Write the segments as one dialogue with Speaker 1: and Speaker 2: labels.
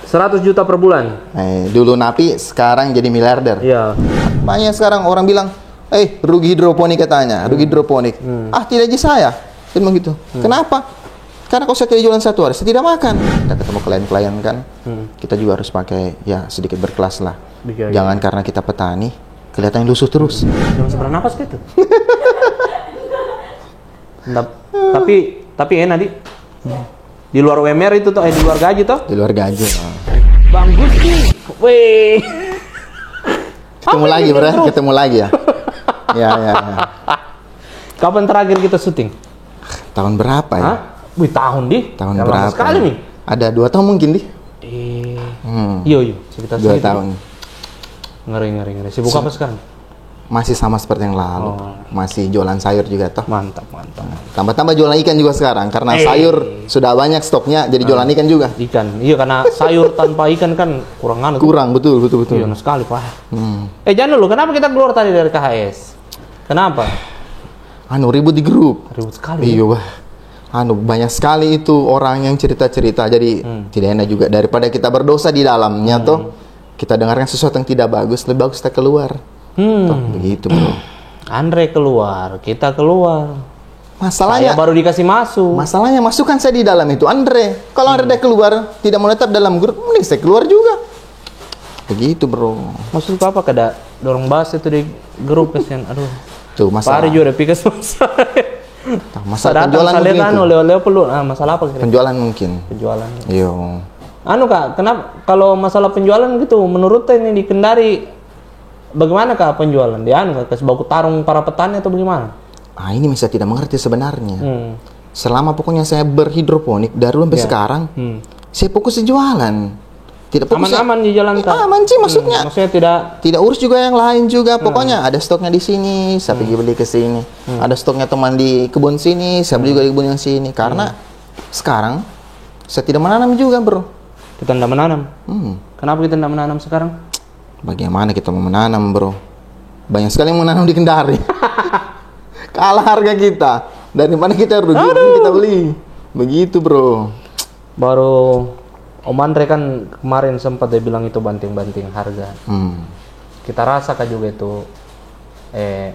Speaker 1: 100 juta per bulan.
Speaker 2: Dulu napi, sekarang jadi miliarder.
Speaker 1: Iya.
Speaker 2: Banyak sekarang orang bilang, rugi hidroponik katanya, rugi hidroponik. Tidak aja saya. Memang gitu. Kenapa? Karena kalau saya tidak jualan satu hari, saya tidak makan. Kita ketemu klien-klien kan, kita juga harus pakai ya sedikit berkelas lah. Jangan karena kita petani, kelihatan lusuh terus.
Speaker 1: Jangan seberang napas gitu. Tapi enak di luar UMR itu tuh, di luar gaji tuh.
Speaker 2: Di luar gaji.
Speaker 1: Bang Gusti, weh.
Speaker 2: Ketemu lagi, bro. Ketemu lagi ya. Ya.
Speaker 1: Kapan terakhir kita syuting?
Speaker 2: Tahun berapa ya?
Speaker 1: Wih, tahun
Speaker 2: Tahun berapa?
Speaker 1: Sekali nih.
Speaker 2: Ada 2 tahun mungkin
Speaker 1: Iya. Sekitar
Speaker 2: 2 tahun.
Speaker 1: Ngeri. Sibuk apa sekarang?
Speaker 2: Masih sama seperti yang lalu. Masih jualan sayur juga toh.
Speaker 1: Mantap.
Speaker 2: Tambah-tambah jualan ikan juga sekarang karena sayur sudah banyak stoknya, jadi jualan ikan juga.
Speaker 1: Ikan. Iya, karena sayur tanpa ikan kan kurang.
Speaker 2: Kurang, betul.
Speaker 1: Iya, sekali, Pak. Jangan dulu, kenapa kita keluar tadi dari KHS? Kenapa?
Speaker 2: Ribut di grup.
Speaker 1: Ribut sekali.
Speaker 2: Iya, wah. Banyak sekali itu orang yang cerita-cerita. Jadi tidak enak juga, daripada kita berdosa di dalamnya toh. Kita dengarkan sesuatu yang tidak bagus, lebih bagus kita keluar. Toh, begitu, bro.
Speaker 1: Andre keluar, kita keluar.
Speaker 2: Masalahnya
Speaker 1: saya baru dikasih masuk.
Speaker 2: Masalahnya masukkan saya di dalam itu Andre. Kalau Andre keluar, tidak mau tetap dalam grup, mending saya keluar juga. Begitu, bro.
Speaker 1: Maksud apa kada dorong bahas itu di grup kesian. Aduh.
Speaker 2: Tuh masalah.
Speaker 1: Pari juga pikas
Speaker 2: masalah penjualan mungkin itu.
Speaker 1: Oleh perlu. Masalah apa kira?
Speaker 2: Penjualan mungkin.
Speaker 1: Penjualan.
Speaker 2: Iya.
Speaker 1: Kak, kenapa kalau masalah penjualan gitu menurut ini di Kendari bagaimana Kak penjualan? Kasih baku tarung para petani atau bagaimana?
Speaker 2: Ini saya tidak mengerti sebenarnya. Selama pokoknya saya berhidroponik dari dulu sampai sekarang, saya fokus di jualan. Tidak fokus
Speaker 1: aman di jalan Kak.
Speaker 2: Aman sih maksudnya.
Speaker 1: Maksudnya tidak
Speaker 2: urus juga yang lain juga. Pokoknya ada stoknya di sini, saya pergi beli ke sini. Ada stoknya teman di kebun sini, saya beli juga di kebun yang sini. Karena sekarang saya tidak menanam juga, bro.
Speaker 1: Kita tidak menanam. Kenapa kita tidak menanam sekarang?
Speaker 2: Bagaimana kita mau menanam, bro? Banyak sekali yang menanam di Kendari. Kalah harga kita. Daripada kita rugi, kita beli. Begitu, bro.
Speaker 1: Baru Om Andre kan kemarin sempat dia bilang itu banting-banting harga. Kita rasakan juga itu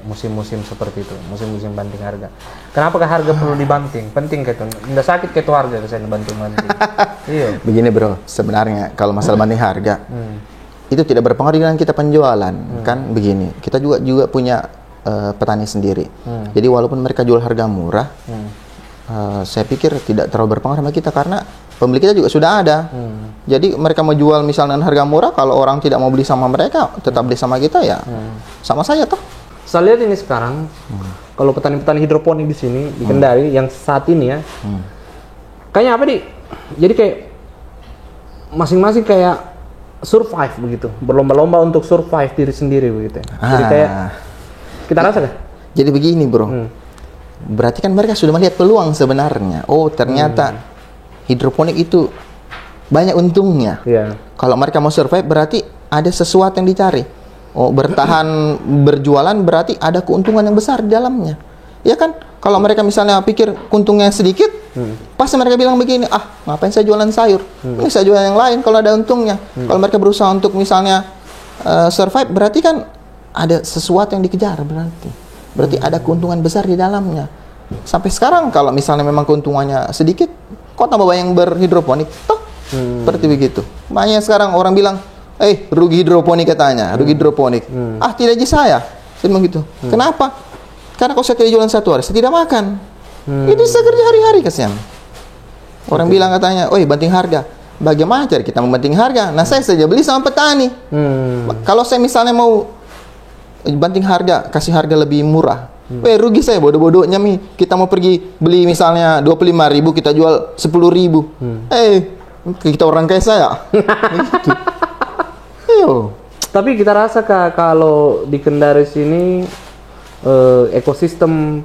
Speaker 1: musim-musim seperti itu, musim-musim banting harga. Kenapa harga perlu dibanting? Penting gitu. Nggak sakit itu harga kesana banting-banting. Iya.
Speaker 2: Begini, bro. Sebenarnya kalau masalah banting harga itu tidak berpengaruh dengan kita penjualan. Kan begini. Kita juga punya petani sendiri. Jadi walaupun mereka jual harga murah, saya pikir tidak terlalu berpengaruh sama kita karena pembeli kita juga sudah ada. Jadi mereka mau jual misalnya harga murah, kalau orang tidak mau beli sama mereka, tetap beli sama kita ya. Sama saja toh.
Speaker 1: Saya lihat ini sekarang, kalau petani-petani hidroponik di sini di Kendari yang saat ini ya, kayaknya apa jadi kayak masing-masing kayak survive begitu, berlomba-lomba untuk survive diri sendiri begitu. Jadi kayak kita rasa kan?
Speaker 2: Jadi begini, bro. Berarti kan mereka sudah melihat peluang sebenarnya. Oh, ternyata hidroponik itu banyak untungnya. Kalau mereka mau survive berarti ada sesuatu yang dicari. Oh, bertahan berjualan berarti ada keuntungan yang besar di dalamnya. Ya kan? Kalau mereka misalnya pikir keuntungannya sedikit, pasti mereka bilang begini, ngapain saya jualan sayur? Ini saya jualan yang lain kalau ada untungnya. Kalau mereka berusaha untuk misalnya survive berarti kan ada sesuatu yang dikejar berarti ada keuntungan besar di dalamnya. Sampai sekarang kalau misalnya memang keuntungannya sedikit, kok tambah banyak yang berhidroponik? Toh, seperti begitu. Banyak sekarang orang bilang, rugi hidroponik katanya, rugi hidroponik. Tidak aja saya memang gitu. Kenapa? Karena kalau saya tidak jualan satu hari, saya tidak makan. Itu saya kerja hari-hari kasihan. Orang bilang katanya, banting harga. Bagaimana cara kita membanting harga? Nah, saya saja beli sama petani. Kalau saya misalnya mau banting harga, kasih harga lebih murah. Rugi saya bodoh-bodohnya mi. Kita mau pergi beli misalnya 25.000, kita jual 10.000. Kita orang kayak saya. Gitu.
Speaker 1: Tapi kita rasa kalau di Kendari sini ekosistem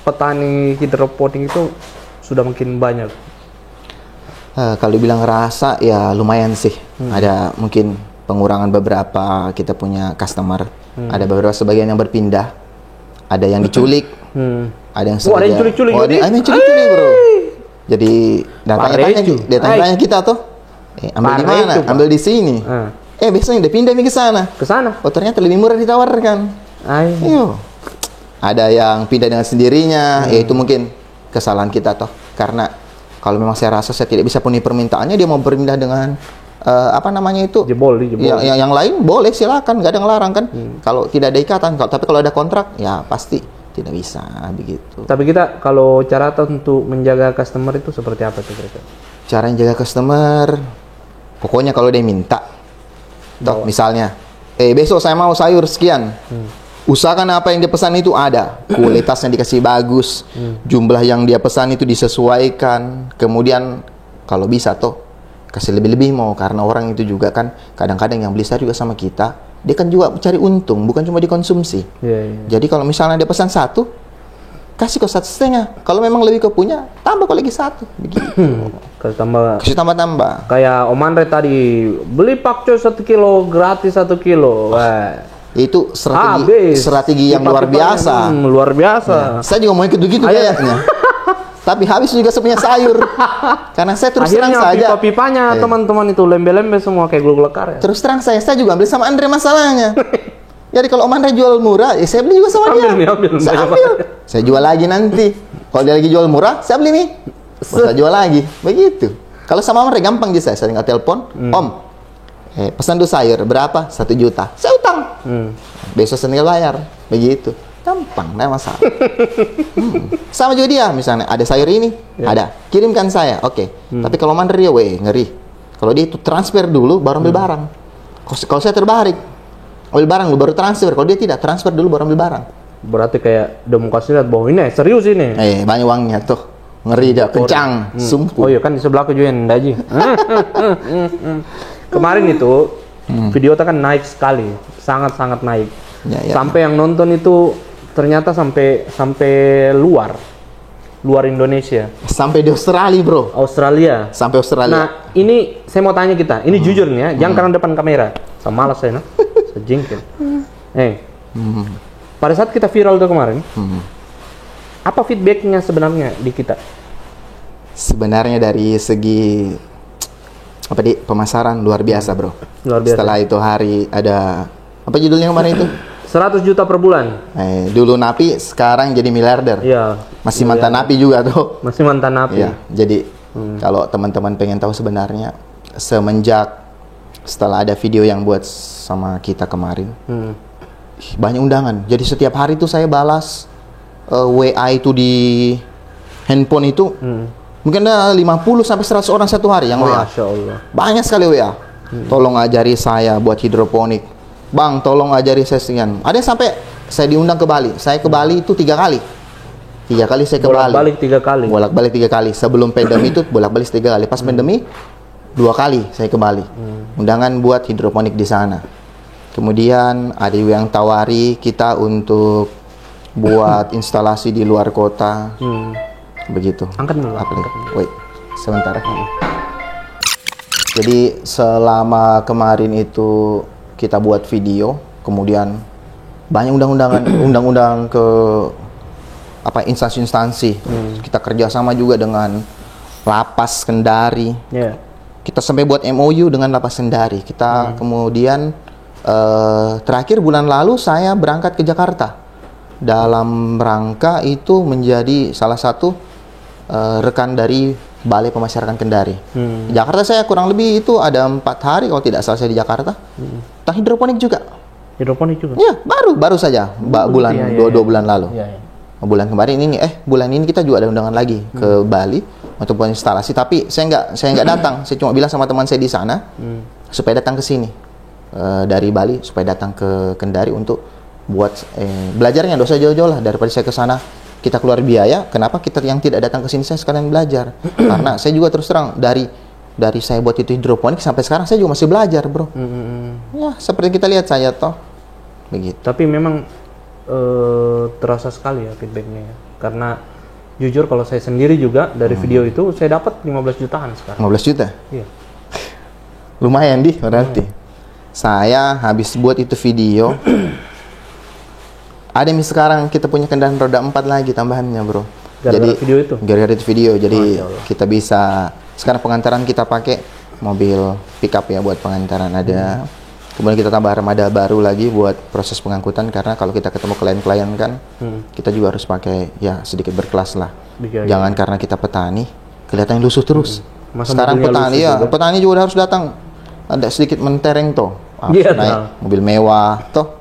Speaker 1: petani hidroponik itu sudah makin banyak.
Speaker 2: Kalau bilang rasa ya lumayan sih. Ada mungkin pengurangan beberapa, kita punya customer. Ada beberapa sebagian yang berpindah. Ada yang diculik. Ada yang
Speaker 1: ada yang culik-culik.
Speaker 2: Ada yang culik-culik, bro. Jadi datang-tanya kita tuh. Ambil di
Speaker 1: Parah
Speaker 2: mana?
Speaker 1: itu, Pak.
Speaker 2: Ambil di sini. Besoknya udah pindah nih ke sana.
Speaker 1: Ke sana.
Speaker 2: Oh, ternyata lebih murah ditawarkan. Ayo. Ada yang pindah dengan sendirinya, ya itu mungkin kesalahan kita toh. Karena kalau memang saya rasa saya tidak bisa penuhi permintaannya, dia mau berpindah dengan apa namanya itu?
Speaker 1: Jebol.
Speaker 2: Yang lain boleh, silakan, nggak ada yang larang kan. Kalau tidak ada ikatan, tapi kalau ada kontrak, ya pasti tidak bisa begitu.
Speaker 1: Tapi kita kalau cara untuk menjaga customer itu seperti apa tuh kira-kira?
Speaker 2: Cara menjaga customer, pokoknya kalau dia minta, toh misalnya, besok saya mau sayur sekian, usahakan apa yang dia pesan itu ada, kualitasnya dikasih bagus, jumlah yang dia pesan itu disesuaikan, kemudian kalau bisa toh kasih lebih-lebih mau, karena orang itu juga kan kadang-kadang yang beli sayur juga sama kita, dia kan juga cari untung, bukan cuma dikonsumsi. Jadi kalau misalnya dia pesan 1, kasih kok 1,5. Kalau memang lebih kau punya, tambah kok lagi 1. Begitu. Kasih tambah.
Speaker 1: Kayak Om Andre tadi, beli pakcoy 1 kilo, gratis 1 kilo. Wah.
Speaker 2: Itu strategi yang luar biasa.
Speaker 1: Luar biasa.
Speaker 2: Ya, saya juga mau ikut begitu kayaknya. Tapi habis juga sepunya sayur. Karena saya terus terang saja.
Speaker 1: Pipa-pipanya teman-teman itu lembe-lembe semua kayak gulung-lekar ya.
Speaker 2: Terus terang saya juga ambil sama Andre masalahnya. Jadi kalau Om Andre jual murah, ya saya beli juga sama dia. Saya ambil. Saya jual lagi nanti. Kalau dia lagi jual murah, saya beli nih. Saya jual lagi. Begitu. Kalau sama Om Andre gampang aja saya tinggal telepon, Om, pesan dulu sayur berapa? 1 juta. Saya utang. Besok saya tinggal bayar. Begitu. Gampang, nggak masalah. Sama juga dia, misalnya ada sayur ini, ada, kirimkan saya, oke. Tapi kalau mandor dia, ngeri. Kalau dia itu transfer dulu, baru ambil barang. Kalau saya terbalik, ambil barang dulu, baru transfer. Kalau dia tidak, transfer dulu, baru ambil barang.
Speaker 1: Berarti kayak udah mau kasih lihat bahwa ini serius ini.
Speaker 2: Banyak uangnya tuh, ngeri dia, kencang, sumpah.
Speaker 1: Oh iya kan di sebelah juga yang daji. Kemarin itu video kan naik sekali, sangat-sangat naik. Sampai yang nonton itu ternyata sampai luar Indonesia.
Speaker 2: Sampai di Australia, bro. Sampai Australia.
Speaker 1: Nah, ini saya mau tanya kita. Ini jujur nih ya, jangan karena depan kamera. Sama malas saya, sejengkel. Pada saat kita viral itu kemarin, apa feedbacknya sebenarnya di kita?
Speaker 2: Sebenarnya dari segi pemasaran luar biasa, bro.
Speaker 1: Luar biasa.
Speaker 2: Setelah itu hari ada apa judulnya kemarin itu?
Speaker 1: 100 juta per bulan.
Speaker 2: Dulu napi, sekarang jadi miliarder.
Speaker 1: Iya.
Speaker 2: Masih mantan napi juga tuh.
Speaker 1: Masih mantan napi.
Speaker 2: Iya. Jadi kalau teman-teman pengen tahu sebenarnya semenjak setelah ada video yang buat sama kita kemarin, banyak undangan. Jadi setiap hari tuh saya balas WA itu di handphone itu. Mungkin ada 50 sampai 100 orang satu hari yang WA.
Speaker 1: Masya Allah.
Speaker 2: Banyak sekali WA. Tolong ajari saya buat hidroponik. Bang, tolong ajari saya sekian. Ada yang sampai saya diundang ke Bali. Saya ke Bali itu 3 kali. 3 kali saya ke Bali.
Speaker 1: Bolak-balik 3 kali.
Speaker 2: Bolak-balik 3 kali. Sebelum pandemi itu bolak-balik 3 kali. Pas pandemi 2 kali saya ke Bali. Undangan buat hidroponik di sana. Kemudian ada yang tawari kita untuk buat instalasi di luar kota. Begitu.
Speaker 1: Angkat dulu.
Speaker 2: Wait, sebentar. Jadi selama kemarin itu kita buat video, kemudian banyak undang-undang ke instansi-instansi. Kita kerjasama juga dengan Lapas Kendari. Kita sampai buat MOU dengan Lapas Kendari. Kita kemudian terakhir bulan lalu saya berangkat ke Jakarta dalam rangka itu menjadi salah satu rekan dari Balai Pemasyarakatan Kendari. Jakarta saya kurang lebih itu ada 4 hari kalau tidak salah saya di Jakarta. Tentang hidroponik juga.
Speaker 1: Hidroponik juga?
Speaker 2: Iya, baru saja bulan 2 bulan lalu. Bulan kemarin ini bulan ini kita juga ada undangan lagi ke Bali untuk buat instalasi, tapi saya nggak datang. Saya cuma bilang sama teman saya di sana supaya datang ke sini dari Bali, supaya datang ke Kendari untuk buat belajarnya. Dosa jauh-jauh lah daripada saya ke sana kita keluar biaya. Kenapa kita yang tidak datang ke sini saya sekalian belajar? Karena saya juga terus terang dari saya buat itu hidroponik sampai sekarang saya juga masih belajar, bro. Ya seperti kita lihat saya toh begitu.
Speaker 1: Tapi memang terasa sekali ya feedbacknya ya. Karena jujur kalau saya sendiri juga dari video itu saya dapat 15 jutaan sekarang.
Speaker 2: 15 juta?
Speaker 1: Iya.
Speaker 2: Lumayan berarti. Saya habis buat itu video. Ada nih sekarang kita punya kendaraan roda 4 lagi tambahannya, bro.
Speaker 1: Gara-gara video itu?
Speaker 2: Gara-gara itu video. Jadi kita bisa sekarang pengantaran kita pakai mobil pickup ya buat pengantaran ada. Kemudian kita tambah armada baru lagi buat proses pengangkutan, karena kalau kita ketemu klien-klien kan kita juga harus pakai ya sedikit berkelas lah. Jangan karena kita petani kelihatan lusuh terus. Sekarang petani ya, petani juga harus datang ada sedikit mentereng toh. Naik mobil mewah toh,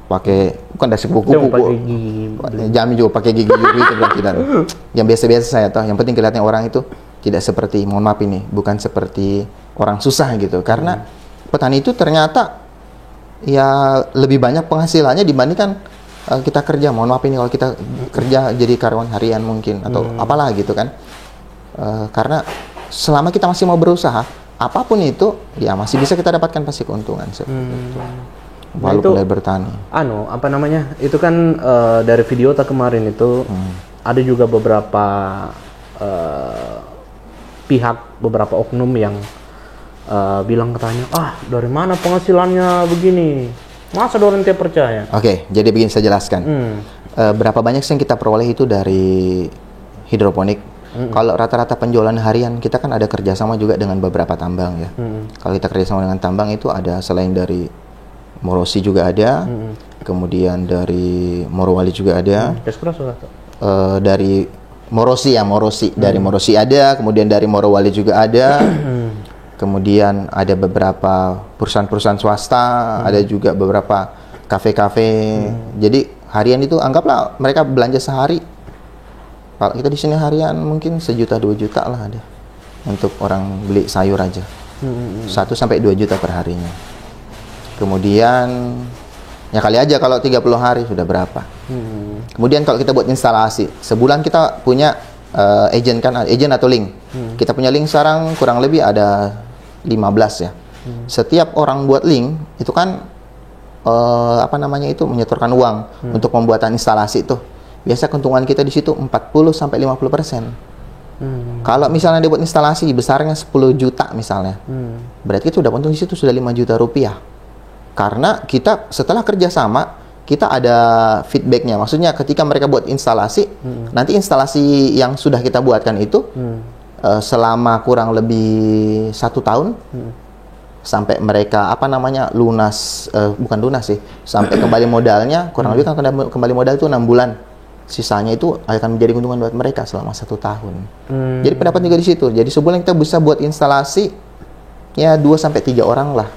Speaker 2: pakai bukan dasi kuku-kuku. Jami juga pakai gigi juga itu berarti dan yang biasa-biasa saya toh. Yang penting kelihatan orang itu tidak seperti, mohon maaf ini, bukan seperti orang susah gitu. Karena petani itu ternyata ya lebih banyak penghasilannya dibandingkan kita kerja. Mohon maaf ini kalau kita kerja jadi karyawan harian mungkin atau apalah gitu kan. Karena selama kita masih mau berusaha, apapun itu ya masih bisa kita dapatkan pasti keuntungan seperti itu. Walaupun dari bertani.
Speaker 1: Apa namanya? Itu kan dari video kemarin itu ada juga beberapa pihak, beberapa oknum yang bilang katanya, dari mana penghasilannya begini? Masa orang tidak percaya?
Speaker 2: Oke, jadi begini saya jelaskan. Berapa banyak sih yang kita peroleh itu dari hidroponik? Kalau rata-rata penjualan harian, kita kan ada kerjasama juga dengan beberapa tambang ya. Kalau kita kerjasama dengan tambang itu ada selain dari Morosi juga ada, kemudian dari Morowali juga ada. Dari Morosi ya, dari Morosi ada, kemudian dari Morowali juga ada. Kemudian ada beberapa perusahaan-perusahaan swasta, ada juga beberapa kafe-kafe. Jadi harian itu anggaplah mereka belanja sehari. Kalau kita di sini harian mungkin 1 juta 2 juta lah ada untuk orang beli sayur aja. 1 sampai 2 juta per harinya. Kemudian ya kali aja kalau 30 hari sudah berapa. Kemudian kalau kita buat instalasi, sebulan kita punya agent kan, agent atau link. Kita punya link sekarang kurang lebih ada 15 ya. Setiap orang buat link itu kan menyetorkan uang untuk pembuatan instalasi itu. Biasa keuntungan kita di situ 40 sampai 50%. Kalau misalnya dia buat instalasi besarnya 10 juta misalnya. Berarti kita udah untung di situ sudah 5 juta rupiah. Karena kita setelah kerjasama kita ada feedbacknya. Maksudnya ketika mereka buat instalasi, nanti instalasi yang sudah kita buatkan itu selama kurang lebih 1 tahun sampai mereka lunas, bukan lunas sih, sampai kembali modalnya kurang lebih kan kembali modal itu 6 bulan. Sisanya itu akan menjadi keuntungan buat mereka selama 1 tahun. Jadi pendapat juga di situ. Jadi sebulan kita bisa buat instalasi ya 2 sampai 3 orang lah.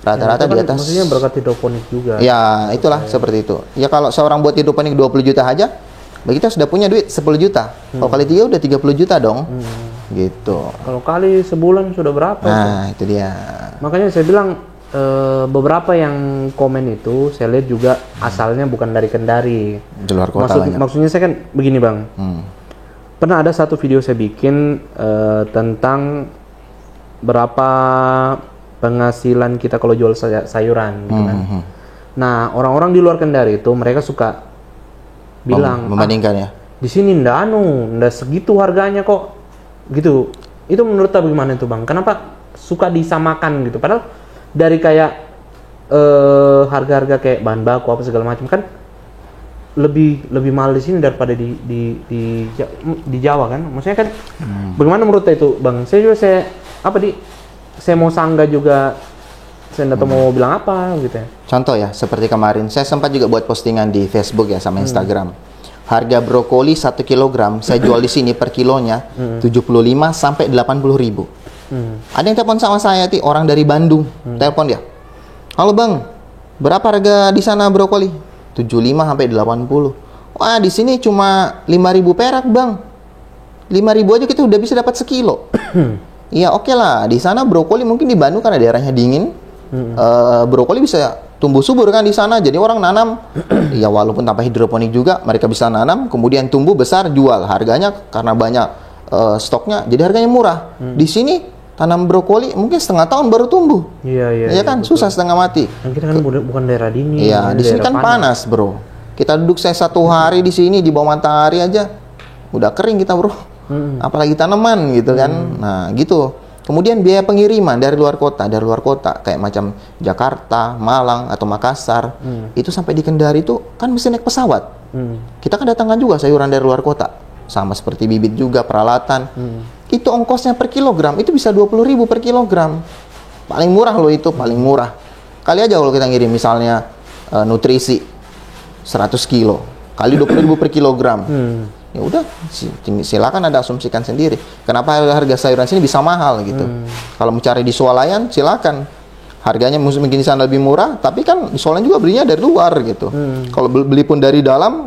Speaker 2: Rata-rata di atas.
Speaker 1: Maksudnya berkat hidroponik juga.
Speaker 2: Ya, itulah seperti itu. Ya kalau seorang buat hidroponik 20 juta aja, kita sudah punya duit 10 juta. Kalau kali 3 udah 30 juta dong. Gitu.
Speaker 1: Kalau kali sebulan sudah berapa?
Speaker 2: Nah, itu dia.
Speaker 1: Makanya saya bilang beberapa yang komen itu saya lihat juga asalnya bukan dari Kendari.
Speaker 2: Di luar kota
Speaker 1: maksudnya saya kan begini, Bang. Pernah ada satu video saya bikin tentang berapa penghasilan kita kalau jual sayuran gitu kan. Nah, orang-orang di luar Kendari itu mereka suka bilang
Speaker 2: membandingkan ya.
Speaker 1: Di sini ndak segitu harganya kok. Gitu. Itu menurut Abang gimana itu, Bang? Kenapa suka disamakan gitu? Padahal dari kayak harga-harga kayak bahan baku apa segala macam kan lebih mahal di sini daripada di Jawa kan. Maksudnya kan bagaimana menurut itu, Bang? Saya mau sanggah juga, saya nggak tahu mau bilang apa gitu ya.
Speaker 2: Contoh ya, seperti kemarin saya sempat juga buat postingan di Facebook ya sama Instagram. Harga brokoli 1 kilogram saya jual di sini per kilonya 75 sampai 80 ribu. Ada yang telepon sama saya, orang dari Bandung, telepon dia. Halo Bang, berapa harga di sana brokoli? 75 sampai 80. Wah, di sini cuma 5.000 perak, Bang. 5.000 aja kita udah bisa dapat sekilo. Iya, oke lah. Di sana brokoli mungkin di Bandung karena daerahnya dingin. Brokoli bisa tumbuh subur kan di sana. Jadi orang nanam, ya walaupun tanpa hidroponik juga mereka bisa nanam, kemudian tumbuh besar, jual. Harganya karena banyak stoknya, jadi harganya murah. Di sini tanam brokoli mungkin setengah tahun baru tumbuh. Iya kan, betul. Susah setengah mati.
Speaker 1: Dan kita kan bukan daerah dingin.
Speaker 2: Iya, di sini kan panas, bro. Kita duduk 1 hari di sini di bawah matahari aja, udah kering kita, bro. Apalagi tanaman gitu kan. Nah, gitu. Kemudian biaya pengiriman dari luar kota kayak macam Jakarta, Malang atau Makassar, itu sampai di Kendari itu kan mesti naik pesawat. Kita kan datangkan juga sayuran dari luar kota, sama seperti bibit juga, peralatan. itu ongkosnya per kilogram itu bisa 20.000 per kilogram. Paling murah loh itu, paling murah. Kali aja kalau kita ngirim misalnya nutrisi 100 kilo kali 20.000 per kilogram. Ya udah, silakan Anda asumsikan sendiri. Kenapa harga sayuran sini bisa mahal gitu? Kalau mau cari di swalayan, silakan. Harganya mungkin di sana lebih murah, tapi kan di swalayan juga belinya dari luar gitu. Kalau beli pun dari dalam,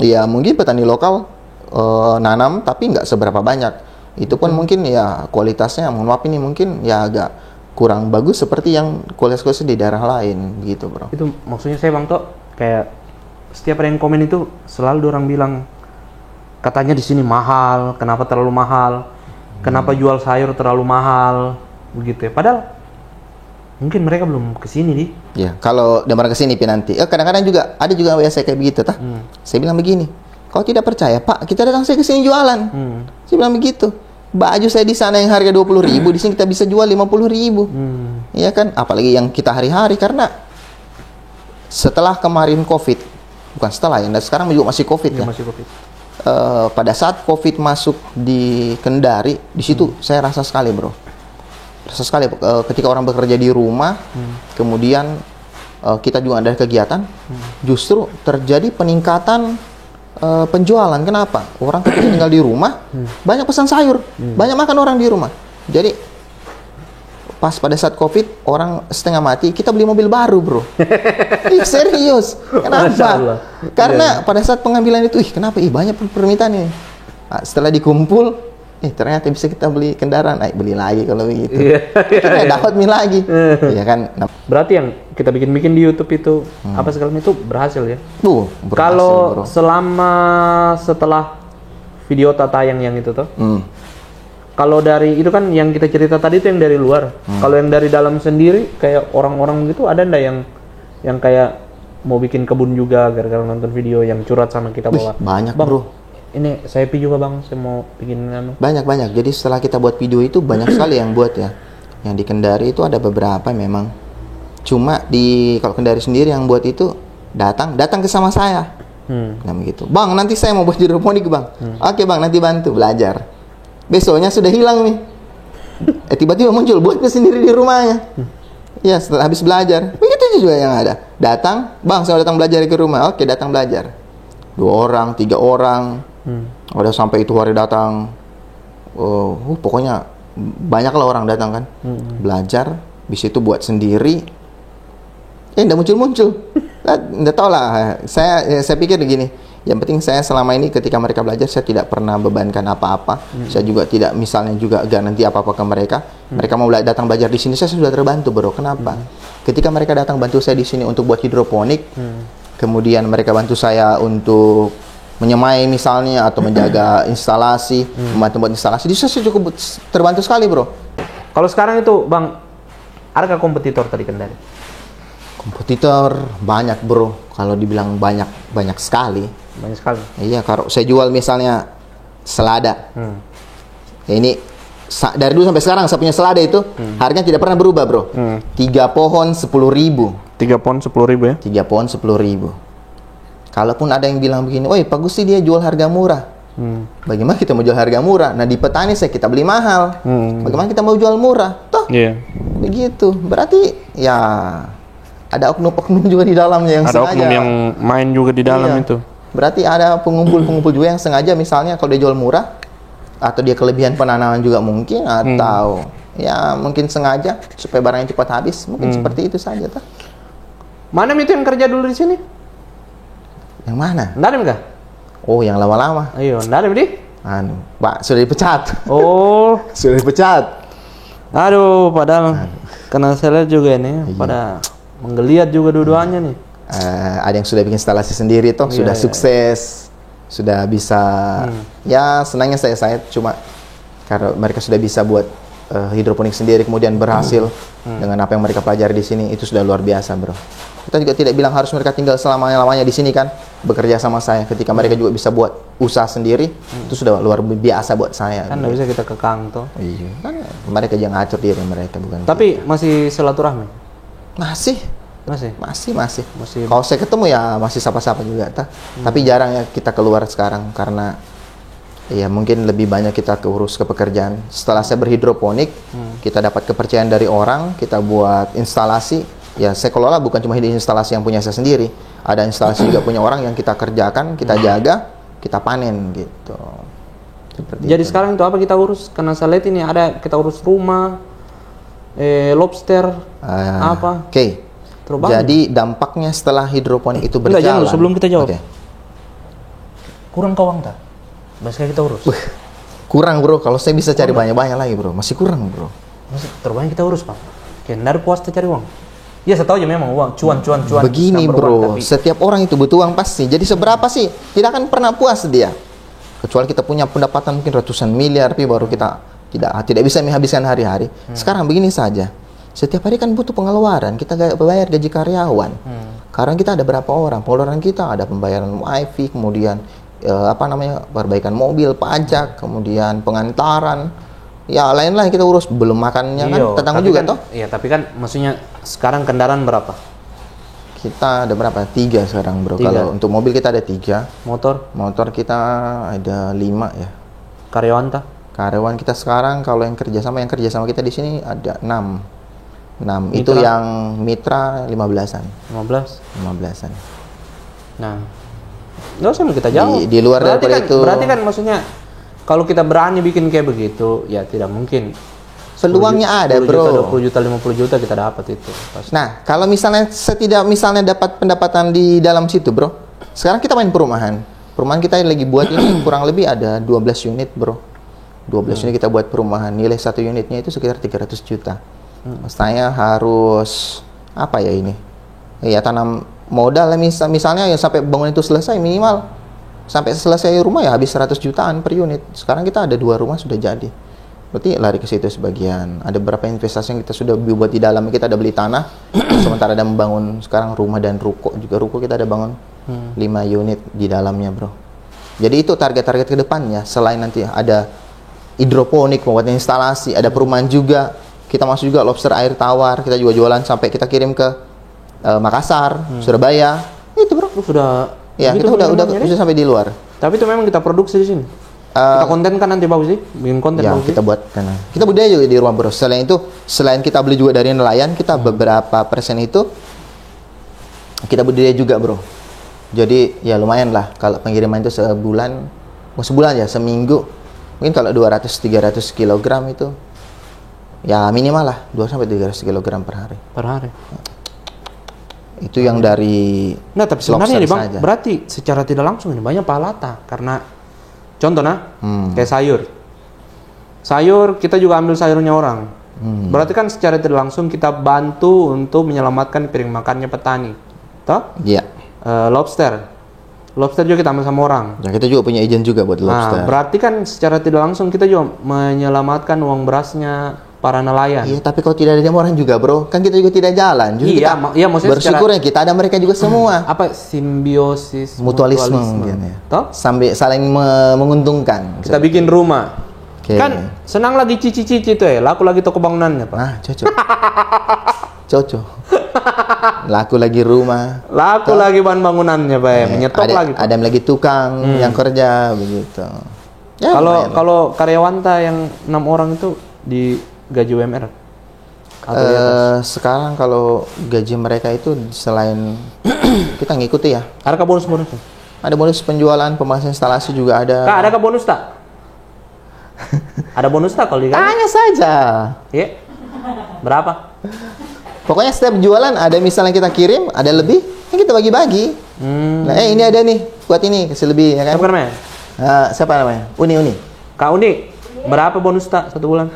Speaker 2: ya mungkin petani lokal nanam, tapi nggak seberapa banyak. Itu pun mungkin ya kualitasnya, mohon maaf ini mungkin ya agak kurang bagus seperti yang kualitas di daerah lain gitu, bro.
Speaker 1: Itu maksudnya saya Bang Tok, kayak setiap ada yang komen itu selalu orang bilang katanya di sini mahal, kenapa terlalu mahal, kenapa jual sayur terlalu mahal, begitu ya. Padahal mungkin mereka belum kesini nih.
Speaker 2: Ya, kalau udah mereka kesini nanti. Kadang-kadang juga ada juga saya kayak begitu, tah. Saya bilang begini, kalau tidak percaya Pak, kita datang saya kesini jualan. Saya bilang begitu. Baju saya di sana yang harga 20.000, di sini kita bisa jual 50.000. Iya kan? Apalagi yang kita hari-hari, karena setelah kemarin COVID, bukan setelah ya, sekarang juga masih COVID ya.
Speaker 1: Masih COVID.
Speaker 2: Pada saat COVID masuk di Kendari, di situ saya rasa sekali, bro. Rasa sekali ketika orang bekerja di rumah, kemudian kita juga ada kegiatan, justru terjadi peningkatan penjualan. Kenapa? Orang ketika tinggal di rumah, banyak pesan sayur, banyak makan orang di rumah. Jadi pas pada saat COVID, orang setengah mati, kita beli mobil baru, bro. Serius. Kenapa? Karena pada saat pengambilan itu, kenapa? Banyak permintaan nih. Nah, setelah dikumpul, ternyata bisa kita beli kendaraan. Beli lagi kalau begitu. Kita dapat lagi. Iya kan? Nah,
Speaker 1: berarti yang kita bikin di YouTube itu, apa segala itu berhasil ya?
Speaker 2: Berhasil,
Speaker 1: kalau bro. Setelah video tayang yang itu tuh, kalau dari itu kan yang kita cerita tadi itu yang dari luar. Kalau yang dari dalam sendiri kayak orang-orang gitu ada ndak yang kayak mau bikin kebun juga gara-gara nonton video yang curhat sama kita bahwa
Speaker 2: banyak,
Speaker 1: Bang,
Speaker 2: bro.
Speaker 1: Ini saya juga Bang, saya mau bikin anu.
Speaker 2: Banyak. Jadi setelah kita buat video itu banyak sekali yang buat ya. Yang di Kendari itu ada beberapa memang. Cuma kalau Kendari sendiri yang buat itu datang ke sama saya. Nah begitu. Bang, nanti saya mau buat hidroponik, Bang. Oke, Bang, nanti bantu belajar. Besoknya sudah hilang nih. Tiba-tiba muncul buatnya sendiri di rumahnya. Ya, setelah habis belajar. Begitu juga yang ada. Datang, Bang, saya datang belajar ke rumah. Oke, datang belajar. 2 orang, 3 orang. Udah sampai itu hari datang. Pokoknya banyak lah orang datang kan. Belajar, bis itu buat sendiri. Nggak muncul-muncul. Nggak tahu lah. Saya pikir begini. Yang penting saya selama ini ketika mereka belajar, saya tidak pernah bebankan apa-apa. Saya juga tidak misalnya juga garansi apa-apa ke mereka. Mereka mau datang belajar di sini, saya sudah terbantu, bro. Kenapa? Ketika mereka datang bantu saya di sini untuk buat hidroponik, kemudian mereka bantu saya untuk menyemai misalnya atau menjaga instalasi, membantu buat instalasi. Di saya cukup terbantu sekali, bro.
Speaker 1: Kalau sekarang itu, Bang, adakah kompetitor tadi Kendari?
Speaker 2: Kompetitor banyak, bro. Kalau dibilang banyak sekali.
Speaker 1: Banyak sekali.
Speaker 2: Iya, kalau saya jual misalnya selada. Ya ini dari dulu sampai sekarang saya punya selada itu harganya tidak pernah berubah, bro. 3 pohon 10.000.
Speaker 1: 3 pohon 10.000 ya?
Speaker 2: 3 pohon 10.000. Kalaupun ada yang bilang begini, "Woi, Pak Gusti dia jual harga murah." Bagaimana kita mau jual harga murah? Nah, di petani kita beli mahal. Bagaimana kita mau jual murah? Toh, begitu. Berarti ya ada oknum-oknum juga di dalamnya yang
Speaker 1: ada
Speaker 2: sengaja.
Speaker 1: Ada oknum yang main juga di dalam itu.
Speaker 2: Berarti ada pengumpul-pengumpul juga yang sengaja misalnya kalau dia jual murah atau dia kelebihan penanaman juga mungkin atau ya mungkin sengaja supaya barangnya cepat habis. Mungkin seperti itu saja, toh.
Speaker 1: Mana itu yang kerja dulu di sini?
Speaker 2: Yang mana?
Speaker 1: Ndarim kah?
Speaker 2: Oh, yang lama-lama.
Speaker 1: Ayo, Ndarim di?
Speaker 2: Pak, sudah dipecat.
Speaker 1: Oh,
Speaker 2: sudah dipecat.
Speaker 1: Aduh, padahal karena saya lihat juga ini pada menggeliat juga dua-duanya nih.
Speaker 2: Ada yang sudah bikin instalasi sendiri toh, sudah sukses, sudah bisa. Ya, senangnya saya cuma karena mereka sudah bisa buat hidroponik sendiri kemudian berhasil dengan apa yang mereka pelajari di sini, itu sudah luar biasa, bro. Kita juga tidak bilang harus mereka tinggal selamanya-lamanya di sini kan, bekerja sama saya. Ketika mereka juga bisa buat usaha sendiri, itu sudah luar biasa buat saya.
Speaker 1: Kan nggak bisa kita kekang toh.
Speaker 2: Iya, kan mereka yang ngatur diri mereka, bukan.
Speaker 1: Tapi kita masih silaturahmi?
Speaker 2: Masih. Kalau saya ketemu ya masih sapa-sapa juga, Tapi jarang ya kita keluar sekarang karena Ya mungkin lebih banyak kita urus ke pekerjaan. Setelah saya berhidroponik, kita dapat kepercayaan dari orang, kita buat instalasi. Ya saya kelola bukan cuma instalasi yang punya saya sendiri. Ada instalasi juga punya orang yang kita kerjakan, kita jaga, kita panen gitu.
Speaker 1: Jadi sekarang itu apa kita urus? Karena saya lihat ini ada kita urus rumah, lobster, apa?
Speaker 2: Oke. Jadi dampaknya setelah hidroponik itu berjalan.
Speaker 1: Enggak, jangan sebelum kita jawab. Kurang kawang tak? Masih kita urus.
Speaker 2: Kurang bro, kalau saya bisa cari banyak-banyak lagi bro. Masih kurang bro.
Speaker 1: Masih terbanyak kita urus pak. Kayak dari puas cari uang. Ya saya tahu aja memang uang, cuan.
Speaker 2: Begini bro, setiap orang itu butuh uang pasti. Jadi seberapa sih? Tidak akan pernah puas dia. Kecuali kita punya pendapatan mungkin ratusan miliar, tapi baru kita tidak bisa menghabiskan hari-hari. Sekarang begini saja. Setiap hari kan butuh pengeluaran. Kita bayar gaji karyawan. Sekarang kita ada berapa orang? Pengeluaran kita ada pembayaran wifi, kemudian perbaikan mobil, pajak, kemudian pengantaran, ya lain-lain kita urus, belum makannya kan, tetangga juga toh.
Speaker 1: Iya, tapi kan maksudnya sekarang kendaraan berapa?
Speaker 2: Kita ada berapa? 3 sekarang bro. Kalau untuk mobil kita ada 3. Motor kita ada 5 ya. Karyawan kita sekarang kalau yang kerja sama kita di sini ada 6. Itu yang mitra 15-an. 15-an.
Speaker 1: Nah, nggak usah kita jauh.
Speaker 2: Di luar daripada itu.
Speaker 1: Berarti kan maksudnya kalau kita berani bikin kayak begitu, ya tidak mungkin.
Speaker 2: Peluangnya ada, bro.
Speaker 1: 20 juta, 50 juta kita dapat itu. Pasti.
Speaker 2: Nah, kalau misalnya dapat pendapatan di dalam situ, bro. Sekarang kita main perumahan. Perumahan kita lagi buat ini kurang lebih ada 12 unit, bro. 12 unit kita buat perumahan. Nilai satu unitnya itu sekitar 300 juta. Maksudnya harus apa ya ini? Ya tanam modal misalnya ya sampai bangun itu selesai minimal sampai selesai rumah ya habis 100 jutaan per unit. Sekarang kita ada 2 rumah sudah jadi. Berarti lari ke situ sebagian. Ada beberapa investasi yang kita sudah buat di dalam. Kita ada beli tanah, sementara ada membangun sekarang rumah dan ruko. Juga ruko kita ada bangun 5 unit di dalamnya, bro. Jadi itu target-target ke depannya. Selain nanti ada hidroponik, membuat instalasi, ada perumahan juga. Kita masuk juga lobster air tawar. Kita juga jualan sampai kita kirim ke Makassar, Surabaya, itu bro.
Speaker 1: Sudah.
Speaker 2: Ya, kita udah sampai di luar.
Speaker 1: Tapi itu memang kita produksi di sini. Kita konten kan nanti bagus sih, bikin konten
Speaker 2: ya,
Speaker 1: bagus.
Speaker 2: Kita buat karena kita budaya juga di rumah bro. Selain itu, selain kita beli juga dari nelayan, kita beberapa persen itu kita budidaya juga bro. Jadi ya lumayan lah kalau pengiriman itu sebulan ya seminggu. Mungkin kalau 200-300 kilogram itu ya minimal lah 200-300 kilogram per hari. Itu yang dari
Speaker 1: tapi sebenarnya nih bang, berarti secara tidak langsung ini banyak pahalata. Karena contoh kayak sayur kita juga ambil sayurnya orang. Berarti kan secara tidak langsung kita bantu untuk menyelamatkan piring makannya petani, toh?
Speaker 2: Iya.
Speaker 1: Lobster juga kita ambil sama orang.
Speaker 2: Ya, kita juga punya izin juga buat lobster.
Speaker 1: Nah, berarti kan secara tidak langsung kita juga menyelamatkan uang berasnya para nelayan.
Speaker 2: Iya, tapi kalau tidak ada orang juga, bro, kan kita juga tidak jalan. Justru
Speaker 1: iya, maksudnya
Speaker 2: bersyukurnya kita ada mereka juga semua.
Speaker 1: Apa simbiosis,
Speaker 2: mutualisme mungkin ya.
Speaker 1: Toh?
Speaker 2: Sampai saling menguntungkan.
Speaker 1: Kita bikin rumah. Okay. Kan senang lagi cici-cici itu laku lagi toko bangunannya, Pak.
Speaker 2: Ah, cocok. Laku lagi rumah.
Speaker 1: Laku lagi bahan bangunannya, Pak. Menyetop lagi.
Speaker 2: Ada yang lagi tukang yang kerja begitu.
Speaker 1: Ya, kalau karyawan yang 6 orang itu di gaji UMR atau
Speaker 2: sekarang kalau gaji mereka itu selain kita ngikuti ya.
Speaker 1: Ada bonus-bonusnya?
Speaker 2: Ada bonus penjualan, pemasangan instalasi juga ada.
Speaker 1: Kak, ada bonus tak? Ada bonus tak kalau digaji?
Speaker 2: Tanya saja.
Speaker 1: Iya. Berapa?
Speaker 2: Pokoknya setiap jualan ada misalnya kita kirim, ada lebih, kita bagi-bagi. Nah, ini ada nih, buat ini kasih lebih ya kan?
Speaker 1: Siapa namanya?
Speaker 2: Siapa namanya? Uni.
Speaker 1: Kak Uni, berapa bonus tak 1 bulan?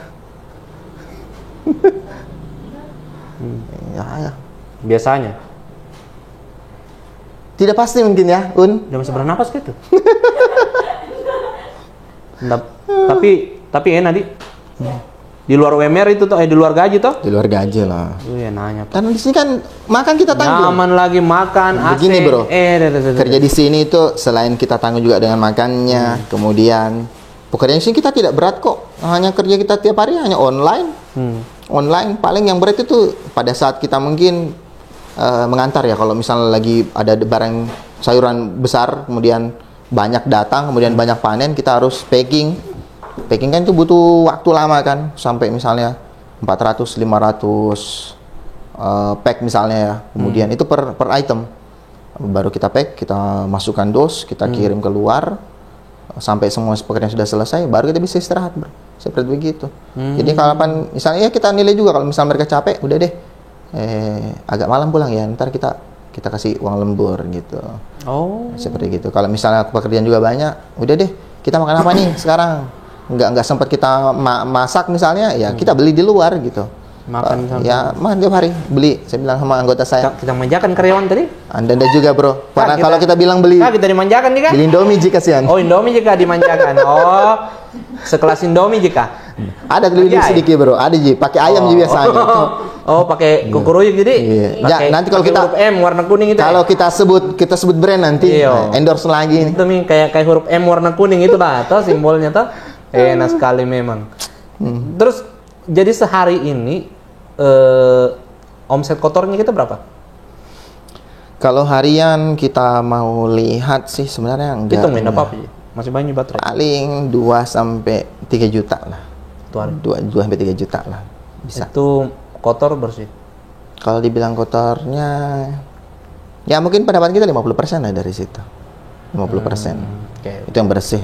Speaker 2: Ya.
Speaker 1: Biasanya.
Speaker 2: Tidak pasti mungkin ya, Un.
Speaker 1: Udah masih bernapas gitu. tapi enak di. Di luar UMR itu tuh, di luar gaji toh?
Speaker 2: Di luar gaji lah.
Speaker 1: Iya nanya.
Speaker 2: Karena di sini kan makan kita tanggung.
Speaker 1: Nyaman lagi makan,
Speaker 2: begini AC. Bro. Kerja di sini itu selain kita tanggung juga dengan makannya, kemudian pekerjaan di sini kita tidak berat kok. Hanya kerja kita tiap hari hanya online. Online paling yang berat itu pada saat kita mungkin mengantar ya, kalau misalnya lagi ada barang sayuran besar kemudian banyak datang, kemudian banyak panen, kita harus packing. Packing kan itu butuh waktu lama kan, sampai misalnya 400, 500 pack misalnya ya. Kemudian itu per item. Baru kita pack, kita masukkan dos, kita kirim keluar, sampai semua pekerjaan sudah selesai, baru kita bisa istirahat, bro. Seperti begitu. Jadi kalau misalnya ya kita nilai juga, kalau misalnya mereka capek, udah deh, agak malam pulang ya, ntar kita kasih uang lembur gitu.
Speaker 1: Oh.
Speaker 2: Seperti gitu. Kalau misalnya pekerjaan juga banyak, udah deh, kita makan apa nih sekarang? Nggak sempat kita masak misalnya, ya kita beli di luar gitu.
Speaker 1: Makan
Speaker 2: ya makan tiap hari, beli. Saya bilang sama anggota saya.
Speaker 1: Kita manjakan karyawan tadi?
Speaker 2: Anda juga, bro. Karena kalau kita bilang beli,
Speaker 1: kita dimanjakan nih kan?
Speaker 2: Beli Indomie jika kasihan.
Speaker 1: Oh, Indomie jika dimanjakan. Oh, sekelas Indomie jika.
Speaker 2: Ada lebih sedikit, bro. Ada ji, pakai ayam ji biasanya.
Speaker 1: Oh, pakai kukuruyuk jadi.
Speaker 2: Iya. Nanti kalau kita
Speaker 1: huruf M warna kuning itu.
Speaker 2: Kalau kita sebut brand nanti endorse lagi.
Speaker 1: Itu nih kayak huruf M warna kuning itu lah, atau simbolnya tuh. Enak sekali memang. Terus jadi sehari ini omset kotornya kita berapa?
Speaker 2: Kalau harian kita mau lihat sih sebenarnya enggak.
Speaker 1: Itu main apa? Masih banyak baterai.
Speaker 2: Paling 2 sampai 3 juta lah. 2 sampai 3 juta lah. Bisa.
Speaker 1: Itu kotor bersih.
Speaker 2: Kalau dibilang kotornya ya mungkin pendapatan kita 50% lah dari situ. 50%.
Speaker 1: Okay.
Speaker 2: Itu yang bersih.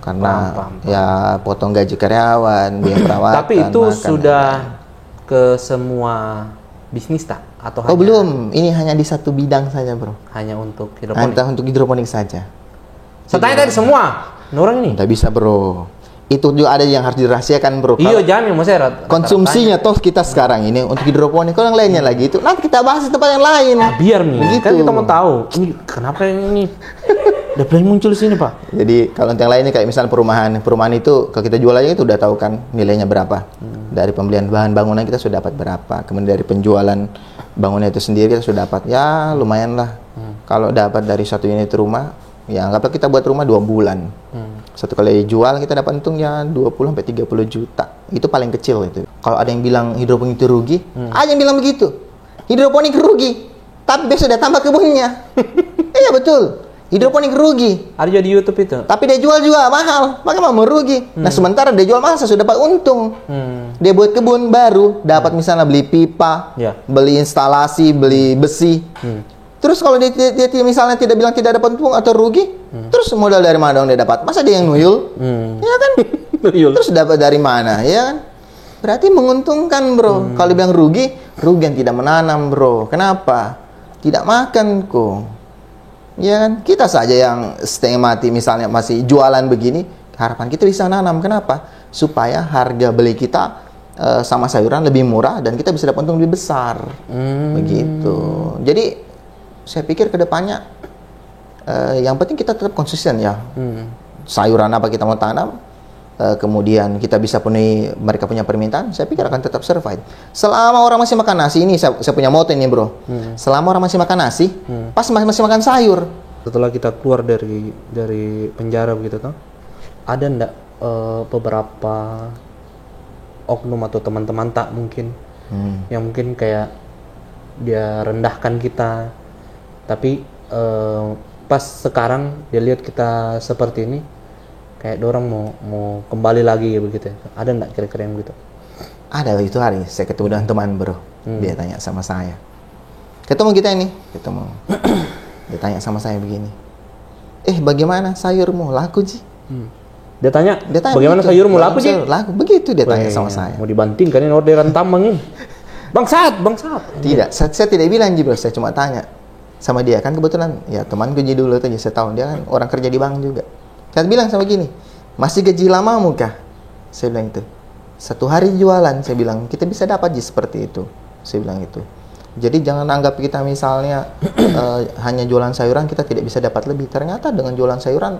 Speaker 2: Karena ya potong gaji karyawan, biaya perawatan.
Speaker 1: Tapi itu sudah ke semua bisnis tak? Atau
Speaker 2: hanya, belum, ini hanya di satu bidang saja, bro.
Speaker 1: Hanya untuk hidroponik?
Speaker 2: Hanya untuk hidroponik saja.
Speaker 1: Saya tadi semua, orang ini?
Speaker 2: Tidak bisa, bro. Itu juga ada yang harus dirahasiakan, bro.
Speaker 1: Iya, jamin, maksudnya
Speaker 2: konsumsinya toh kita sekarang ini untuk hidroponik, kalau yang lainnya lagi itu nanti kita bahas di tempat yang lain.
Speaker 1: Biar nih, begitu. Kan kita mau tahu ini kenapa ini udah mulai muncul sini, Pak.
Speaker 2: Jadi kalau yang lainnya kayak misalnya perumahan itu kalau kita jual aja itu udah tahu kan nilainya berapa. Dari pembelian bahan bangunan kita sudah dapat berapa. Kemudian dari penjualan bangunan itu sendiri kita sudah dapat ya lumayan lah. Kalau dapat dari satu unit rumah, ya anggaplah kita buat rumah 2 bulan. Satu kali jual kita dapat untungnya 20 sampai 30 juta. Itu paling kecil itu. Kalau ada yang bilang hidroponik itu rugi, ada yang bilang begitu. Hidroponik rugi, tapi besok dia tambah kebunnya. Iya betul. Hidroponik rugi.
Speaker 1: Ada juga di YouTube itu.
Speaker 2: Tapi dia jual juga mahal. Bagaimana mau rugi? Nah sementara dia jual mahal, saya sudah dapat untung. Dia buat kebun baru, dapat misalnya beli pipa, beli instalasi, beli besi. Terus kalau dia misalnya tidak bilang tidak dapat untung atau rugi, terus modal dari mana dong dia dapat? Masa dia yang nuyul? Ya kan? Terus dapat dari mana? Ya kan? Berarti menguntungkan, bro. Kalau bilang rugi yang tidak menanam, bro. Kenapa? Tidak makan kok. Ya kan, kita saja yang setengah mati misalnya masih jualan begini, harapan kita bisa nanam. Kenapa? Supaya harga beli kita sama sayuran lebih murah dan kita bisa dapat untung lebih besar. Begitu. Jadi saya pikir kedepannya yang penting kita tetap konsisten ya. Sayuran apa kita mau tanam, kemudian kita bisa penuhi mereka punya permintaan, saya pikir akan tetap survive. Selama orang masih makan nasi, ini saya punya moto ini, bro. Selama orang masih makan nasi, pas masih makan sayur.
Speaker 1: Setelah kita keluar dari penjara begitu toh, ada ndak beberapa oknum atau teman-teman tak mungkin yang mungkin kayak dia rendahkan kita, tapi pas sekarang dia lihat kita seperti ini, kayak dorang mau kembali lagi begitu. Ada enggak kira-kira yang gitu?
Speaker 2: Ada, itu hari saya ketemu dengan teman, bro. Dia tanya sama saya. Ketemu kita ini, dia tanya sama saya begini. Bagaimana sayurmu? Laku, Ji?
Speaker 1: Dia tanya bagaimana begitu, sayurmu laku, Ji?
Speaker 2: Laku, begitu dia tanya sama saya.
Speaker 1: Mau dibandingkan ini orderan tambang ini. Bangsat.
Speaker 2: Tidak, saya tidak bilang, Ji, bro. Saya cuma tanya sama dia. Kan kebetulan ya temanku Ji dulu aja, saya tahu dia kan orang kerja di bank juga. Saya bilang sama gini, masih gaji lamamu kah? Saya bilang itu. 1 hari jualan, saya bilang, kita bisa dapat seperti itu. Saya bilang itu. Jadi jangan anggap kita misalnya hanya jualan sayuran, kita tidak bisa dapat lebih. Ternyata dengan jualan sayuran,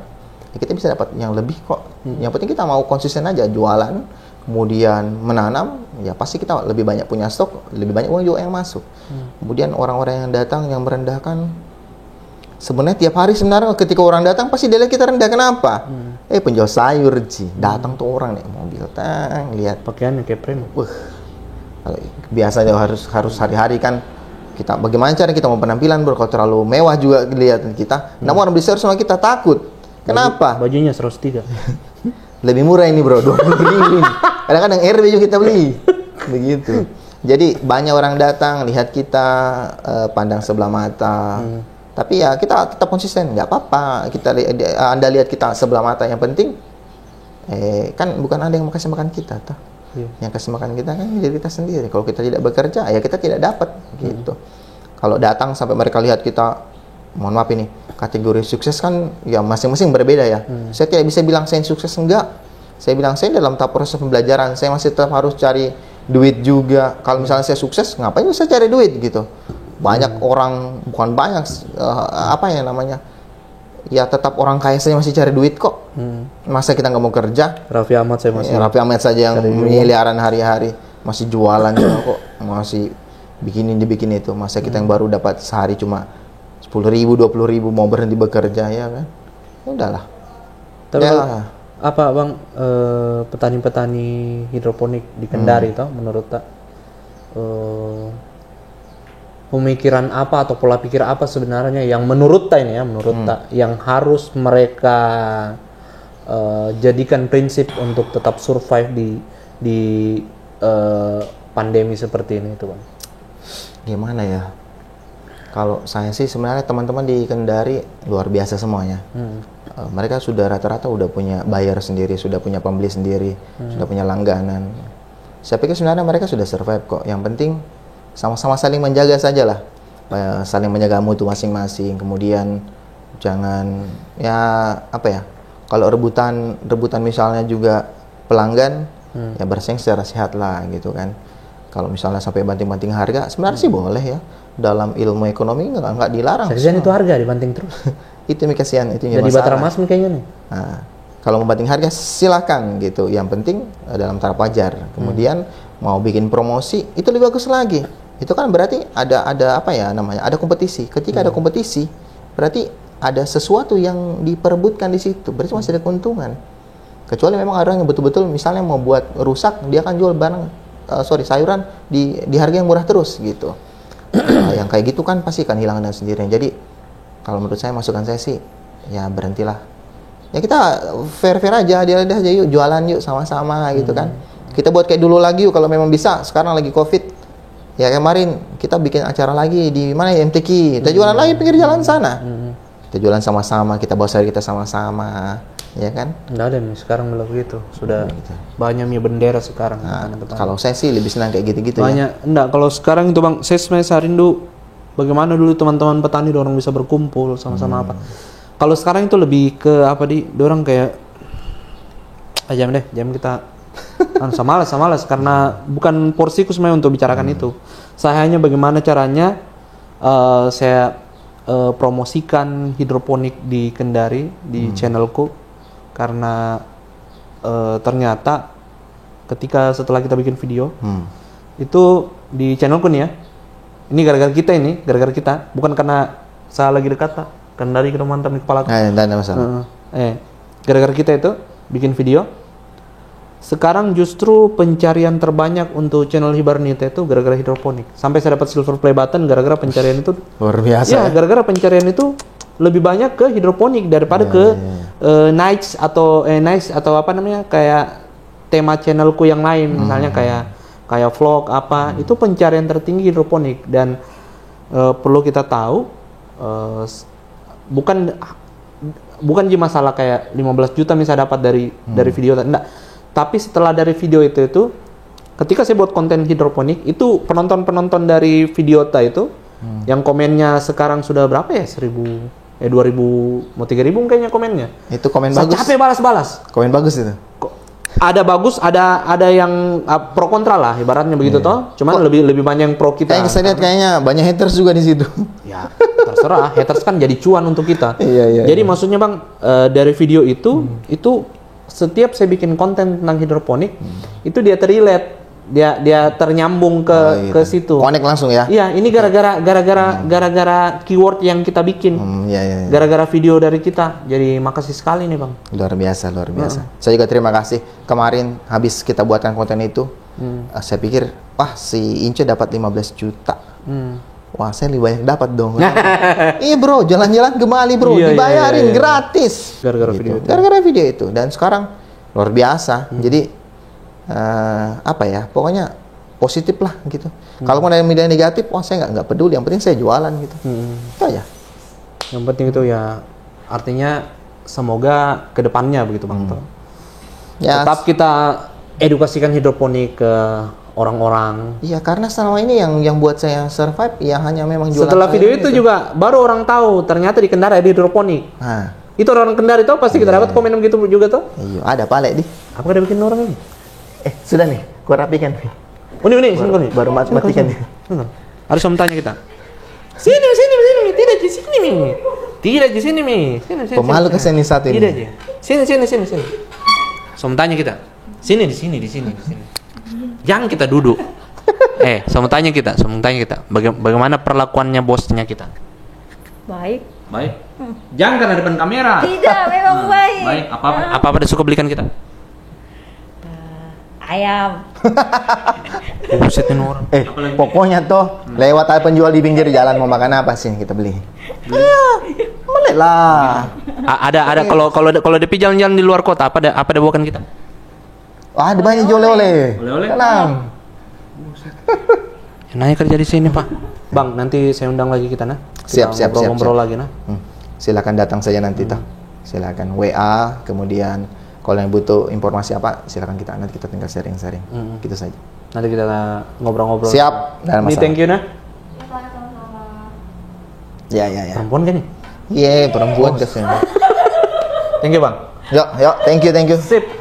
Speaker 2: ya kita bisa dapat yang lebih kok. Yang penting kita mau konsisten aja jualan, kemudian menanam, ya pasti kita lebih banyak punya stok, lebih banyak uang juga yang masuk. Kemudian orang-orang yang datang, yang merendahkan, sebenarnya tiap hari sebenarnya ketika orang datang pasti dia lihat kita rendah. Kenapa? Penjual sayur, Ji. Datang tuh orang nih mobil lihat
Speaker 1: pakaiannya kayak prem.
Speaker 2: Biasanya harus hari-hari kan Kita bagaimana cara kita mau penampilan bro, kalau terlalu mewah juga kelihatan kita. Namun orang beli sayur sama kita takut. Kenapa?
Speaker 1: Bajunya 103.
Speaker 2: Lebih murah ini bro, 20.000 ini. Kadang-kadang RW juga kita beli. Begitu. Jadi banyak orang datang lihat kita, pandang sebelah mata. Tapi ya kita tetap konsisten, nggak apa-apa. Anda lihat kita sebelah mata, yang penting kan bukan Anda yang kasih makan kita, toh. Yang kasih makan kita kan diri kita sendiri. Kalau kita tidak bekerja, ya kita tidak dapat gitu. Kalau datang sampai mereka lihat kita, mohon maaf ini, kategori sukses kan ya masing-masing berbeda ya. Saya tidak bisa bilang saya sukses, enggak. Saya bilang saya dalam tahap proses pembelajaran, saya masih tetap harus cari duit juga. Kalau misalnya saya sukses, ngapain saya cari duit gitu? Banyak orang, bukan banyak, apa ya namanya? Ya tetap orang kaya saja masih cari duit kok. Masa kita nggak mau kerja?
Speaker 1: Raffi Ahmad saya masih.
Speaker 2: Raffi Ahmad saja yang miliaran hari-hari masih jualan juga kok, masih bikin ini bikin itu. Masa kita yang baru dapat sehari cuma 10.000, 20.000 mau berhenti bekerja ya kan? Udahlah.
Speaker 1: Tapi ya. Apa bang petani-petani hidroponik di Kendari toh menurut tak pemikiran apa atau pola pikir apa sebenarnya yang menurut tak ini ya yang harus mereka jadikan prinsip untuk tetap survive di pandemi seperti ini itu bang?
Speaker 2: Gimana ya? Kalau saya sih sebenarnya teman-teman di Kendari luar biasa semuanya. Mereka sudah rata-rata udah punya buyer sendiri, sudah punya pembeli sendiri, sudah punya langganan. Saya pikir sebenarnya mereka sudah survive kok. Yang penting sama-sama saling menjaga saja lah, saling menjaga mutu masing-masing. Kemudian jangan ya apa ya, kalau rebutan misalnya juga pelanggan, ya bersaing secara sehat lah gitu kan. Kalau misalnya sampai banting-banting harga, sebenarnya sih boleh ya, dalam ilmu ekonomi nggak dilarang.
Speaker 1: Kasihan itu harga dibanting terus.
Speaker 2: Itu nih kasihan, itu
Speaker 1: jadi Batara Mas kayaknya nih.
Speaker 2: Nah, kalau mau banting harga silakan gitu, yang penting dalam taraf wajar. Kemudian mau bikin promosi itu lebih bagus lagi. Itu kan berarti ada apa ya namanya, ada kompetisi. Ketika ada kompetisi berarti ada sesuatu yang diperebutkan di situ, berarti masih ada keuntungan. Kecuali memang orang yang betul-betul misalnya mau buat rusak, dia akan jual sayuran di harga yang murah terus gitu. Yang kayak gitu kan pasti akan hilang dengan sendirinya. Jadi kalau menurut saya, masukan saya sih ya berhentilah. Ya kita fair-fair aja, dia aja yuk jualan yuk sama-sama gitu kan. Kita buat kayak dulu lagi yuk kalau memang bisa. Sekarang lagi Covid. Ya kemarin kita bikin acara lagi di mana ya, MTQ. Kita jualan lagi pinggir jalan sana. Kita jualan sama-sama, kita bawa sayur kita sama-sama, ya kan?
Speaker 1: Nggak ada nih sekarang belum begitu. Sudah banyak mie bendera sekarang.
Speaker 2: Nah, kalau saya sih lebih senang kayak gitu-gitu
Speaker 1: ya. Enggak, kalau sekarang itu bang, saya sebenarnya rindu bagaimana dulu teman-teman petani dorong bisa berkumpul sama-sama apa. Kalau sekarang itu lebih ke apa dorong kayak jam kita sama malas karena bukan porsiku sebenarnya untuk bicarakan itu. Saya hanya bagaimana caranya saya promosikan hidroponik di Kendari di channelku, karena ternyata ketika setelah kita bikin video itu di channelku nih ya, ini gara-gara kita, bukan karena saya lagi dekat tak, Kendari kita mantap di kepala.
Speaker 2: Tidak ada masalah.
Speaker 1: Gara-gara kita itu bikin video. Sekarang justru pencarian terbanyak untuk channel Hibernita itu gara-gara hidroponik. Sampai saya dapat silver play button gara-gara pencarian itu.
Speaker 2: Luar biasa.
Speaker 1: Ya, gara-gara pencarian itu lebih banyak ke hidroponik daripada niche atau apa namanya, kayak tema channelku yang lain, misalnya kayak vlog apa. Itu pencarian tertinggi hidroponik, dan perlu kita tahu bukan masalah kayak 15 juta misalnya dapat dari video, enggak. Tapi setelah dari video itu ketika saya buat konten hidroponik, itu penonton dari Videota itu yang komennya sekarang sudah berapa ya, 2.000 mau 3.000 kayaknya komennya.
Speaker 2: Itu komen
Speaker 1: saya
Speaker 2: bagus.
Speaker 1: capek balas-balas.
Speaker 2: Komen bagus itu.
Speaker 1: Ada bagus, ada yang pro kontra lah ibaratnya begitu toh. Cuman lebih banyak yang pro kita.
Speaker 2: Saya lihat kayaknya banyak haters juga di situ. Ya,
Speaker 1: terserah. Haters kan jadi cuan untuk kita.
Speaker 2: Iya.
Speaker 1: Jadi maksudnya bang, dari video itu setiap saya bikin konten tentang hidroponik, itu dia terrelate, dia ternyambung ke situ.
Speaker 2: Connect langsung ya.
Speaker 1: Iya, ini gara-gara keyword yang kita bikin.
Speaker 2: Iya.
Speaker 1: Gara-gara video dari kita. Jadi makasih sekali nih bang.
Speaker 2: Luar biasa. Saya juga terima kasih. Kemarin habis kita buatkan konten itu, saya pikir, wah si Ince dapat 15 juta. Wah, saya lebih banyak dapat dong. Iya bro, jalan-jalan ke Bali bro,
Speaker 1: Iya,
Speaker 2: dibayarin
Speaker 1: iya.
Speaker 2: gratis.
Speaker 1: Gara-gara
Speaker 2: Gitu.
Speaker 1: video itu.
Speaker 2: Gara-gara video itu. Dan sekarang luar biasa. Jadi apa ya? Pokoknya positif lah gitu. Kalau mau ada media negatif, wah saya nggak peduli. Yang penting saya jualan gitu. Itu aja.
Speaker 1: Yang penting itu ya, artinya semoga kedepannya begitu Bang.
Speaker 2: Ya,
Speaker 1: Tetap kita edukasikan hidroponik ke orang-orang.
Speaker 2: iya, karena selama ini yang buat saya survive ya hanya memang jualan.
Speaker 1: Setelah
Speaker 2: sayur
Speaker 1: video itu
Speaker 2: gitu.
Speaker 1: juga baru orang tahu ternyata di Kendari ada hidroponik.
Speaker 2: Nah,
Speaker 1: Itu orang Kendari tuh pasti kita dapat komen begitu juga tuh.
Speaker 2: iya, ada palek di.
Speaker 1: Apa ada bikin orang ini?
Speaker 2: Sudah nih, gua rapikan.
Speaker 1: Oh ini sini nih.
Speaker 2: Baru matikan nih.
Speaker 1: Harus om tanya kita. Sini, tidak di sini Mi. Tidak di sini Mi. Sini.
Speaker 2: Pemalu kesini satu ini.
Speaker 1: Tidak aja. Sini. Som tanya kita. Di sini. Jangan kita duduk. Som tanya kita. Bagaimana perlakuannya bosnya kita?
Speaker 3: Baik.
Speaker 1: Jangan karena depan kamera.
Speaker 3: Tidak, memang baik.
Speaker 1: Baik. Apa dia suka belikan kita?
Speaker 3: Ayam.
Speaker 1: Buset ini orang.
Speaker 2: Pokoknya toh lewat ada penjual di pinggir jalan mau makan apa sih kita beli. Boleh lah.
Speaker 1: Ada kalau DP jalan-jalan di luar kota apa ada bukan kita?
Speaker 2: Ada banyak jual oleh.
Speaker 1: Oleh-oleh?
Speaker 2: Tenang.
Speaker 1: Nanya kerja di sini Pak. Bang, nanti saya undang lagi kita nah.
Speaker 2: Siap.
Speaker 1: Ngobrol lagi nah.
Speaker 2: Silakan datang saja nanti toh. Silakan WA, kemudian kalau yang butuh informasi apa silakan nanti kita tinggal sharing-sharing. Gitu saja.
Speaker 1: Nanti kita ngobrol-ngobrol.
Speaker 2: Siap. Nggak ada masalah.
Speaker 1: Thank you nah.
Speaker 2: Ya.
Speaker 1: Perempuan kan nih?
Speaker 2: Iya, perempuan kesini.
Speaker 1: Thank you Bang.
Speaker 2: Yuk, thank you.
Speaker 1: Sip.